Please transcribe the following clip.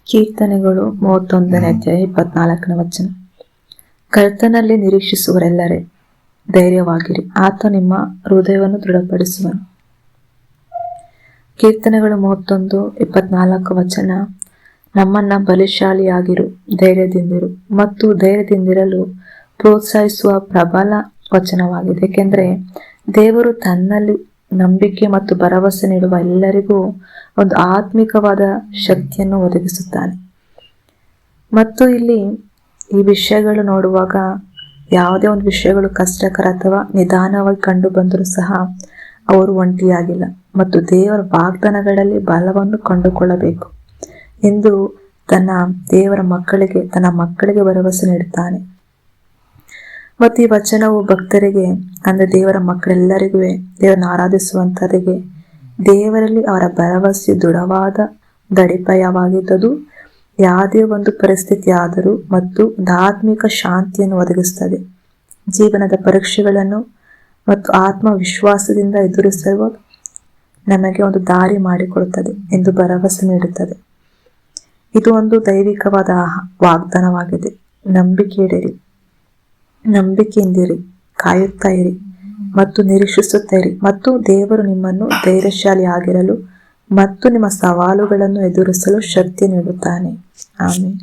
ಕೀರ್ತನೆಗಳು 31ನೇ ಅಧ್ಯಾಯ 24ನೇ ವಚನ. ಕರ್ತನಲ್ಲಿ ನಿರೀಕ್ಷಿಸುವರೆಲ್ಲರೇ ಧೈರ್ಯವಾಗಿರಿ, ಆತ ನಿಮ್ಮ ಹೃದಯವನ್ನು ದೃಢಪಡಿಸುವನು. ಕೀರ್ತನೆಗಳು 31:24 ವಚನ. ನಮ್ಮನ್ನ ಬಲಶಾಲಿಯಾಗಿರು, ಧೈರ್ಯದಿಂದಿರು ಮತ್ತು ಧೈರ್ಯದಿಂದಿರಲು ಪ್ರೋತ್ಸಾಹಿಸುವ ಪ್ರಬಲ ವಚನವಾಗಿದೆ. ಏಕೆಂದರೆ ದೇವರು ತನ್ನಲ್ಲಿ ನಂಬಿಕೆ ಮತ್ತು ಭರವಸೆ ನೀಡುವ ಎಲ್ಲರಿಗೂ ಒಂದು ಆತ್ಮಿಕವಾದ ಶಕ್ತಿಯನ್ನು ಒದಗಿಸುತ್ತಾನೆ. ಮತ್ತು ಇಲ್ಲಿ ಈ ವಿಷಯಗಳು ನೋಡುವಾಗ ಯಾವುದೇ ಒಂದು ವಿಷಯಗಳು ಕಷ್ಟಕರ ಅಥವಾ ನಿಧಾನವಾಗಿ ಕಂಡು ಬಂದರೂ ಸಹ ಅವರು ಒಂಟಿಯಾಗಿಲ್ಲ ಮತ್ತು ದೇವರ ವಾಗ್ದಾನಗಳಲ್ಲಿ ಬಲವನ್ನು ಕಂಡುಕೊಳ್ಳಬೇಕು ಎಂದು ತನ್ನ ಮಕ್ಕಳಿಗೆ ಭರವಸೆ ನೀಡುತ್ತಾನೆ. ಮತ್ತು ಈ ವಚನವು ಭಕ್ತರಿಗೆ, ಅಂದರೆ ದೇವರ ಮಕ್ಕಳೆಲ್ಲರಿಗೂ, ದೇವರನ್ನು ಆರಾಧಿಸುವಂತರಿಗೆ ದೇವರಲ್ಲಿ ಅವರ ಭರವಸೆ ದೃಢವಾದ ದಡಿಪಾಯವಾಗಿದ್ದುದು ಯಾವುದೇ ಒಂದು ಪರಿಸ್ಥಿತಿ ಆದರೂ ಮತ್ತು ಆತ್ಮಿಕ ಶಾಂತಿಯನ್ನು ಒದಗಿಸುತ್ತದೆ. ಜೀವನದ ಪರೀಕ್ಷೆಗಳನ್ನು ಮತ್ತು ಆತ್ಮವಿಶ್ವಾಸದಿಂದ ಎದುರಿಸುವ ನಮಗೆ ಒಂದು ದಾರಿ ಮಾಡಿಕೊಡುತ್ತದೆ ಎಂದು ಭರವಸೆ ನೀಡುತ್ತದೆ. ಇದು ಒಂದು ದೈವಿಕವಾದ ವಾಗ್ದಾನವಾಗಿದೆ. ನಂಬಿಕೆಯಿಂದಿರಿ, ಕಾಯುತ್ತಾ ಇರಿ ಮತ್ತು ನಿರೀಕ್ಷಿಸುತ್ತೀರಿ ಮತ್ತು ದೇವರು ನಿಮ್ಮನ್ನು ಧೈರ್ಯಶಾಲಿ ಆಗಿರಲು ಮತ್ತು ನಿಮ್ಮ ಸವಾಲುಗಳನ್ನು ಎದುರಿಸಲು ಶಕ್ತಿ ನೀಡುತ್ತಾನೆ. ಆಮೆನ್.